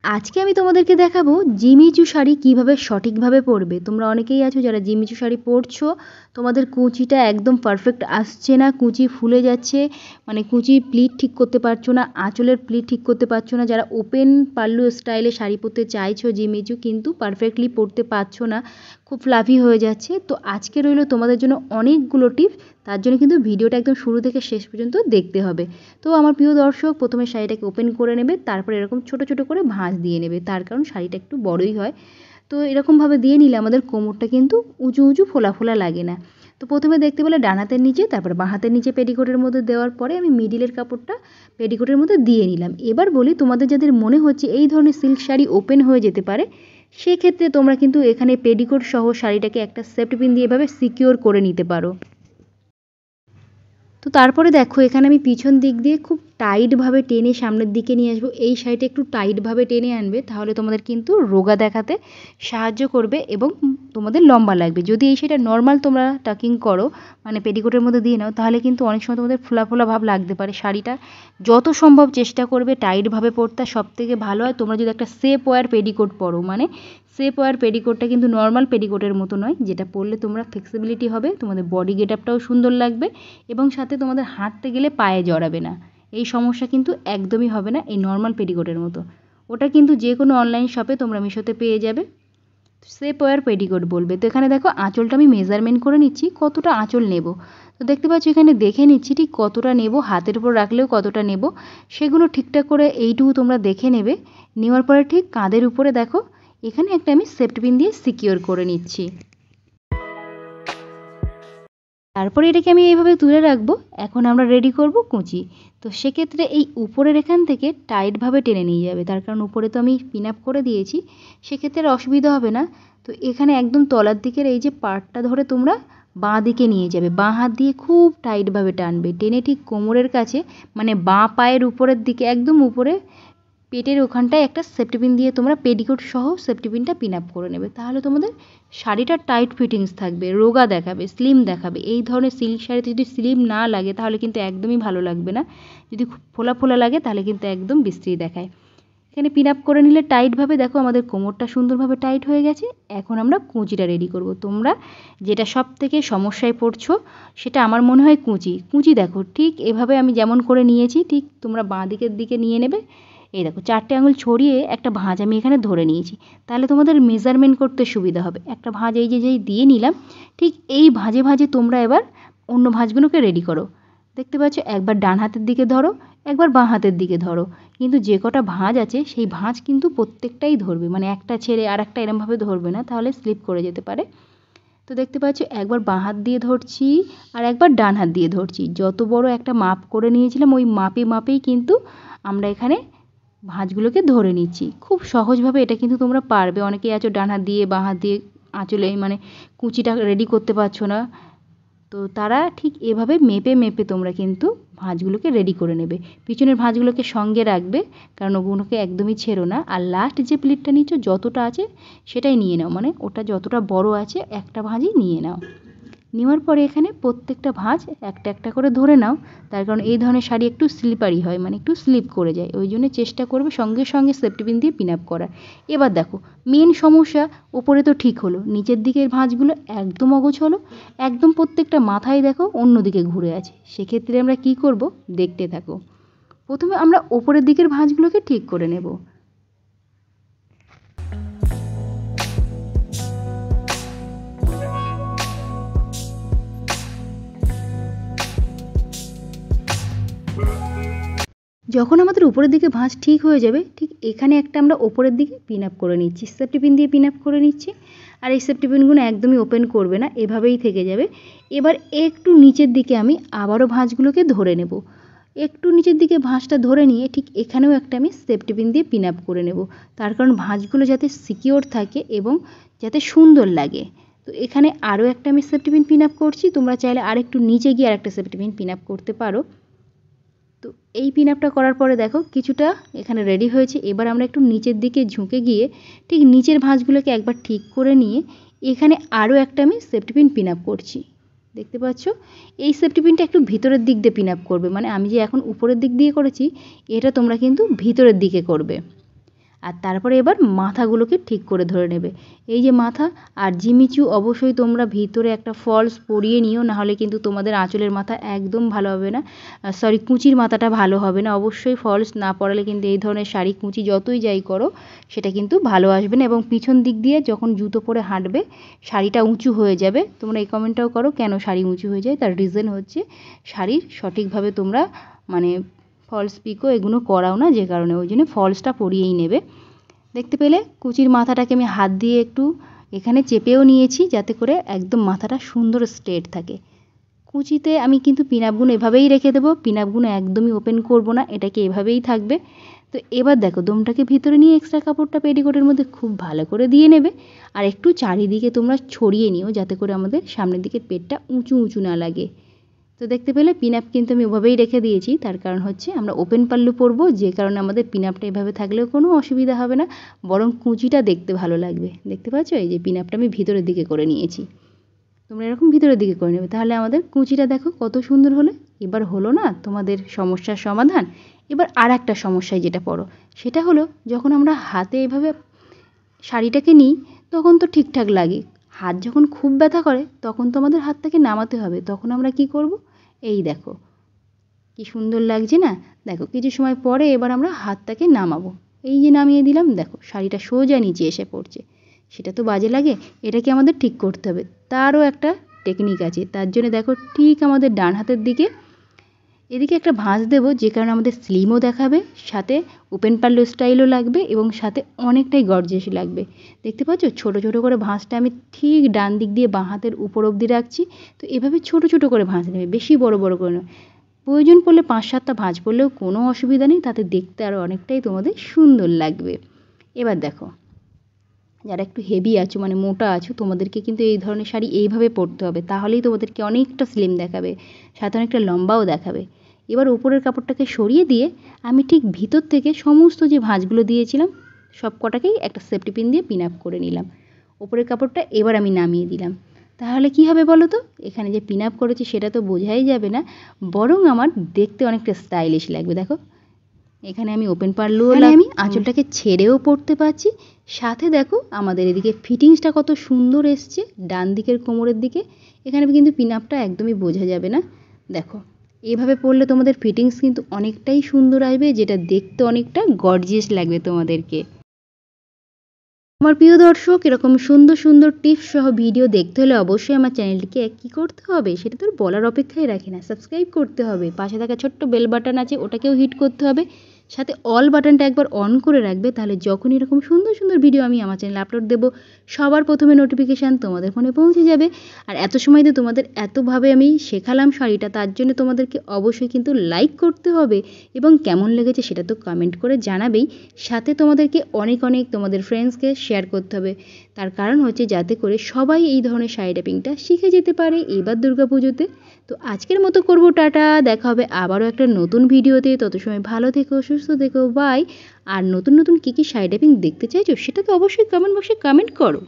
আজকে আমি তোমাদেরকে দেখাবো জিমিচু শাড়ি কিভাবে সঠিকভাবে পরবে। তোমরা অনেকেই আছো যারা জিমিচু শাড়ি পরছো, তোমাদের কুচিটা একদম পারফেক্ট আসছে না, কুচি ফুলে যাচ্ছে, মানে কুচির প্লিট ঠিক করতে পারছো না, আঁচলের প্লিট ঠিক করতে পারছো না। যারা ওপেন পাল্লু স্টাইলে শাড়ি পরতে চাইছো জিমিচু, কিন্তু পারফেক্টলি পরতে পারছো না, খুব ফ্লাফি হয়ে যাচ্ছে। তো আজকে রইলো তোমাদের জন্য অনেকগুলো টিপস, তার জন্য কিন্তু ভিডিওটা একদম শুরু থেকে শেষ পর্যন্ত দেখতে হবে। তো আমার প্রিয় দর্শক, প্রথমে শাড়িটাকে ওপেন করে নেবে, তারপর এরকম ছোট ছোট করে ভাঁজ দিয়ে নেবে, তার কারণ শাড়িটা একটু বড়ই হয়। তো এরকমভাবে দিয়ে নিলে আমাদের কোমরটা কিন্তু উঁচু উঁচু ফোলা ফোলা লাগে না। তো প্রথমে দেখতে পেলে ডান হাতের নিচে, তারপর বাঁ হাতের নিচে পেটিকোটের মধ্যে দেওয়ার পরে আমি মিডিলের কাপড়টা পেটিকোটের মধ্যে দিয়ে নিলাম। এবার বলি, তোমাদের যাদের মনে হচ্ছে এই ধরনের সিল্ক শাড়ি ওপেন হয়ে যেতে পারে, সেক্ষেত্রে তোমরা কিন্তু এখানে পেটিকোট সহ শাড়িটাকে একটা সেফটি পিন দিয়ে এভাবে সিকিওর করে নিতে পারো। তো তারপরে দেখো, এখানে আমি পিছন দিক দিয়ে খুব টাইটভাবে টেনে সামনের দিকে নিয়ে আসবো। এই শাড়িটা একটু টাইটভাবে টেনে আনবে, তাহলে তোমাদের কিন্তু রোগা দেখাতে সাহায্য করবে এবং তোমাদের লম্বা লাগবে। যদি এই শাড়িটা নর্মাল তোমরা টাকিং করো, মানে পেটিকোটের মধ্যে দিয়ে নাও, তাহলে কিন্তু অনেক সময় তোমাদের ফোলা ফোলা ভাব লাগতে পারে। শাড়িটা যত সম্ভব চেষ্টা করবে টাইটভাবে পরতে, সবথেকে ভালো হয় তোমরা যদি একটা সেপ ওয়্যার পেটিকোট পরো। মানে সেপ ওয়্যার পেটিকোটটা কিন্তু নর্মাল পেটিকোটের মতো নয়, যেটা পরলে তোমরা ফ্লেক্সিবিলিটি হবে, তোমাদের বডি গেট আপটাও সুন্দর লাগবে এবং সাথে তোমাদের হাঁটতে গেলে পায়ে জড়াবে না। এই সমস্যা কিন্তু একদমই হবে না এই নর্মাল পেটিকোটের মতো। ওটা কিন্তু যে কোনো অনলাইন শপে তোমরা মিশোতে পেয়ে যাবে, সেপ ওয়্যার পেটিকোট বলবে। তো এখানে দেখো আঁচলটা আমি মেজারমেন্ট করে নিচ্ছি, কতটা আঁচল নেব। তো দেখতে পাচ্ছ এখানে দেখে নিচ্ছি ঠিক কতটা নেব, হাতের উপর রাখলেও কতটা নেব, সেগুলো ঠিকঠাক করে এইটুকু তোমরা দেখে নেবে। নেওয়ার পরে ঠিক কাঁধের উপরে দেখো এখানে একটা আমি সেফটি পিন দিয়ে সিকিওর করে নিচ্ছি। তারপরে এটাকে আমি এইভাবে তুলে রাখবো। এখন আমরা রেডি করব কুঁচি। তো সেক্ষেত্রে এই উপরের এখান থেকে টাইটভাবে টেনে নিয়ে যাবে, তার কারণ উপরে তো আমি পিন আপ করে দিয়েছি, সেক্ষেত্রে আর অসুবিধা হবে না। তো এখানে একদম তলার দিকের এই যে পার্টটা ধরে তোমরা বাঁ দিকে নিয়ে যাবে, বাঁ হাত দিয়ে খুব টাইটভাবে টানবে, টেনে ঠিক কোমরের কাছে, মানে বাঁ পায়ের উপরের দিকে একদম উপরে পেটের ওখানটায় একটা সেফটি পিন দিয়ে তোমরা পেটিকোট সহ সেফটি পিনটা পিন আপ করে নেবে। তাহলে তোমাদের শাড়িটা টাইট ফিটিংস থাকবে, রোগা দেখাবে, স্লিম দেখাবে। এই ধরনের সিল্ক শাড়িতে যদি স্লিম না লাগে তাহলে কিন্তু একদমই ভালো লাগবে না, যদি খুব ফোলা ফোলা লাগে তাহলে কিন্তু একদম বিশ্রী দেখায়। এখানে পিন আপ করে নিলে টাইটভাবে, দেখো আমাদের কোমরটা সুন্দরভাবে টাইট হয়ে গেছে। এখন আমরা কুঁচিটা রেডি করব। তোমরা যেটা সব থেকে সমস্যায় পড়ছো সেটা আমার মনে হয় কুঁচি। কুঁচি দেখো ঠিক এভাবে আমি যেমন করে নিয়েছি, ঠিক তোমরা বাঁ দিকের দিকে নিয়ে নেবে। এই দেখো 4টে আঙুল ছড়িয়ে একটা ভাঁজ আমি এখানে ধরে নিয়েছি, তাহলে তোমাদের মেজারমেন্ট করতে সুবিধা হবে। একটা ভাঁজ এই যে যেই দিয়ে নিলাম, ঠিক এই ভাঁজে ভাঁজে তোমরা এবার অন্য ভাঁজগুলোকে রেডি করো। দেখতে পাচ্ছ, একবার ডান হাতের দিকে ধরো, একবার বাঁ হাতের দিকে ধরো, কিন্তু যে কটা ভাঁজ আছে সেই ভাঁজ কিন্তু প্রত্যেকটাই ধরবে, মানে একটা ছেড়ে আর একটা এরমভাবে ধরবে না, তাহলে স্লিপ করে যেতে পারে। তো দেখতে পাচ্ছ একবার বাঁ হাত দিয়ে ধরছি আর একবার ডান হাত দিয়ে ধরছি। যত বড় একটা মাপ করে নিয়েছিলাম ওই মাপেই কিন্তু আমরা এখানে ভাঁজগুলোকে ধরে নিচ্ছি। খুব সহজভাবে এটা কিন্তু তোমরা পারবে। অনেকেই আছো ডান হাত দিয়ে বাঁ হাত দিয়ে আঁচলে মানে কুঁচিটা রেডি করতে পারছো না, তো তারা ঠিক এভাবে মেপে মেপে তোমরা কিন্তু ভাঁজগুলোকে রেডি করে নেবে। পিছনের ভাঁজগুলোকে সঙ্গে রাখবে, কারণ ওগুলোকে একদমই ছেড়ো না। আর লাস্ট যে প্লিটটা নিচ্ছ যতটা আছে সেটাই নিয়ে নাও, মানে ওটা যতটা বড় আছে একটা ভাঁজই নিয়ে নাও। নেওয়ার পরে এখানে প্রত্যেকটা ভাঁজ একটা একটা করে ধরে নাও, তার কারণ এই ধরনের শাড়ি একটু স্লিপারি হয়, মানে একটু স্লিপ করে যায়, ওই জন্য চেষ্টা করবে সঙ্গে সঙ্গে সেফটি পিন দিয়ে পিন আপ করার। এবার দেখো মেন সমস্যা, ওপরে তো ঠিক হলো, নিচের দিকের ভাঁজগুলো একদম অগোছালো, একদম প্রত্যেকটা মাথায় দেখো অন্যদিকে ঘুরে আছে। সেক্ষেত্রে আমরা কি করব, দেখতে থাকো। প্রথমে আমরা ওপরের দিকের ভাঁজগুলোকে ঠিক করে নেব। যখন আমাদের উপরের দিকে ভাঁজ ঠিক হয়ে যাবে, ঠিক এখানে একটা আমরা ওপরের দিকে পিন আপ করে নিচ্ছি, সেফটি পিন দিয়ে পিন আপ করে নিচ্ছি। আর এই সেফটি পিনগুলো একদমই ওপেন করবে না, এভাবেই থেকে যাবে। এবার একটু নিচের দিকে আমি আবারও ভাঁজগুলোকে ধরে নেব। একটু নিচের দিকে ভাঁজটা ধরে নিয়ে ঠিক এখানেও একটা আমি সেফটি পিন দিয়ে পিন আপ করে নেব, তার কারণ ভাঁজগুলো যাতে সিকিওর থাকে এবং যাতে সুন্দর লাগে। তো এখানে আরও একটা আমি সেফটি পিন পিন আপ করছি, তোমরা চাইলে আরেকটু নিচে গিয়ে আরেকটা সেফটি পিন পিন আপ করতে পারো। তো এই পিন আপটা করার পরে দেখো কিছুটা এখানে রেডি হয়েছে। এবার আমরা একটু নিচের দিকে ঝুঁকে গিয়ে ঠিক নিচের ভাঁজগুলোকে একবার ঠিক করে নিয়ে এখানে আরও একটা আমি সেফটি পিন পিন আপ করছি। দেখতে পাচ্ছ, এই সেফটি পিনটা একটু ভিতরের দিক দিয়ে পিন আপ করবে, মানে আমি যে এখন উপরের দিক দিয়ে করেছি এটা তোমরা কিন্তু ভিতরের দিকে করবে। আর তারপরে এবার মাথাগুলোকে ঠিক করে ধরে নেবে। এই যে মাথা আর জিমিচু অবশ্যই তোমরা ভিতরে একটা ফলস পরিয়ে নিও, নাহলে কিন্তু তোমাদের আঁচলের মাথা একদম ভালো হবে না, কুঁচির মাথাটা ভালো হবে না। অবশ্যই ফলস না পরালে কিন্তু এই ধরনের শাড়ি কুঁচি যতই যাই করো সেটা কিন্তু ভালো আসবে না, এবং পিছন দিক দিয়ে যখন জুতো পরে হাঁটবে শাড়িটা উঁচু হয়ে যাবে। তোমরা এই কমেন্টটাও করো কেন শাড়ি উঁচু হয়ে যায়, তার রিজন হচ্ছে শাড়ির সঠিকভাবে তোমরা মানে ফলস পিকো এগুলো করাও না, যে কারণে ওই জন্য ফলসটা পরিয়েই নেবে। দেখতে পেলে কুচির মাথাটাকে আমি হাত দিয়ে একটু এখানে চেপেও নিয়েছি, যাতে করে একদম মাথাটা সুন্দর স্ট্রেট থাকে। কুচিতে আমি কিন্তু পিনআপগুলো এভাবেই রেখে দেবো, পিনআপগুলো একদমই ওপেন করব না, এটাকে এভাবেই থাকবে। তো এবার দেখো দমটাকে ভিতরে নিয়ে এক্সট্রা কাপড়টা পেটিকোটের মধ্যে খুব ভালো করে দিয়ে নেবে, আর একটু চারিদিকে তোমরা ছড়িয়ে নিও, যাতে করে আমাদের সামনের দিকের পেটটা উঁচু উঁচু না লাগে। তো দেখতে পেলে পিনআপ কিন্তু আমি ওভাবেই রেখে দিয়েছি, তার কারণ হচ্ছে আমরা ওপেন পাল্লু পরবো, যে কারণে আমাদের পিনআপটা এভাবে থাকলেও কোনো অসুবিধা হবে না, বরং কুচিটা দেখতে ভালো লাগবে। দেখতে পাচ্ছ এই যে পিনআপটা আমি ভিতরের দিকে করে নিয়েছি, তোমরা এরকম ভিতরের দিকে করে নেবে, তাহলে আমাদের কুচিটা দেখো কত সুন্দর হলো। এবার হলো না তোমাদের সমস্যার সমাধান। এবার আর একটা সমস্যায় যেটা পড়ো সেটা হলো, যখন আমরা হাতে এভাবে শাড়িটাকে নিই তখন তো ঠিকঠাক লাগে, হাত যখন খুব ব্যথা করে তখন তো আমাদের হাতটাকে নামাতে হবে। তখন আমরা কি করব, এই দেখো কি সুন্দর লাগছে না। দেখো কিছু সময় পরে এবার আমরা হাতটাকে নামাবো, এই যে নামিয়ে দিলাম, দেখো শাড়িটা সোজা নিচে এসে পড়ছে। সেটা তো বাজে লাগে, এটাকে আমাদের ঠিক করতে হবে। তারও একটা টেকনিক আছে, তার জন্য দেখো ঠিক আমাদের ডান হাতের দিকে এদিকে একটা ভাঁজ দেবো, যে কারণে আমাদের স্লিমও দেখাবে, সাথে ওপেন পাল্লু স্টাইলও লাগবে, এবং সাথে অনেকটাই গর্জিয়াস লাগবে। দেখতে পাচ্ছ ছোট ছোট করে ভাঁজটা আমি ঠিক ডান দিক দিয়ে বাঁ হাতের উপর অবধি রাখছি। তো এভাবে ছোট ছোট করে ভাঁজ নেবে, বেশি বড় বড় করে নয়। প্রয়োজন পড়লে 5-7টা ভাঁজ পড়লেও কোনো অসুবিধা নেই, তাতে দেখতে আরও অনেকটাই তোমাদের সুন্দর লাগবে। এবার দেখো যারা একটু হেভি আছো মানে মোটা আছো, তোমাদেরকে কিন্তু এই ধরনের শাড়ি এইভাবে পরতে হবে, তাহলেই তোমাদেরকে অনেকটা স্লিম দেখাবে, সাথে অনেকটা লম্বাও দেখাবে। এবার উপরের কাপড়টাকে সরিয়ে দিয়ে আমি ঠিক ভিতর থেকে সমস্ত যে ভাঁজগুলো দিয়েছিলাম সব কটাকেই একটা সেফটি পিন দিয়ে পিন আপ করে নিলাম। উপরের কাপড়টা এবার আমি নামিয়ে দিলাম। তাহলে কি হবে বলো তো, এখানে যে পিন আপ করেছি সেটা তো বোঝাই যাবে না, বরং আমার দেখতে অনেকটা স্টাইলিশ লাগবে। দেখো এখানে আমি ওপেন পাল্লুও আমি আঁচলটাকে ছেড়েও পরতে পারছি, সাথে দেখো আমাদের এদিকে ফিটিংসটা কত সুন্দর এসছে ডান দিকের কোমরের দিকে। এখানে কিন্তু পিন আপটা একদমই বোঝা যাবে না। দেখো এভাবে পরলে তোমাদের ফিটিংস কিন্তু অনেকটাই সুন্দর আসবে, যেটা দেখতে অনেকটা গর্জিয়াস লাগবে তোমাদেরকে। আমার প্রিয় দর্শক, এরকম সুন্দর সুন্দর টিপস সহ ভিডিও দেখতে হলে অবশ্যই আমার চ্যানেলটিকে কী করতে হবে সেটা তো বলার অপেক্ষাই রাখে না, সাবস্ক্রাইব করতে হবে, পাশে থাকা ছোট্ট বেল বাটন আছে ওটাকেও হিট করতে হবে, সাথে অল বাটনটা একবার অন করে রাখবে, তাহলে যখন এরকম সুন্দর সুন্দর ভিডিও আমি আমার চ্যানেলে আপলোড দেবো সবার প্রথমে নোটিফিকেশান তোমাদের ফোনে পৌঁছে যাবে। আর এত সময় তো তোমাদের এতভাবে আমি শেখালাম শাড়িটা, তার জন্য তোমাদেরকে অবশ্যই কিন্তু লাইক করতে হবে, এবং কেমন লেগেছে সেটা তো কমেন্ট করে জানাবেই, সাথে তোমাদেরকে অনেক অনেক তোমাদের ফ্রেন্ডসকে শেয়ার করতে হবে। তার কারণ হচ্ছে যাতে করে সবাই এই ধরনের শাড়ি ট্যাপিংটা শিখে যেতে পারে এবার দুর্গাপুজোতে। তো আজকের মতো করবো টাটা, দেখা হবে আবারও একটা নতুন ভিডিওতে, তত সময় ভালো থেকো, সুস্থ থেকো, বাই। আর নতুন নতুন কী কী শাড়ি ট্যাপিং দেখতে চাইছো সেটা তো অবশ্যই কমেন্ট বক্সে কমেন্ট করো।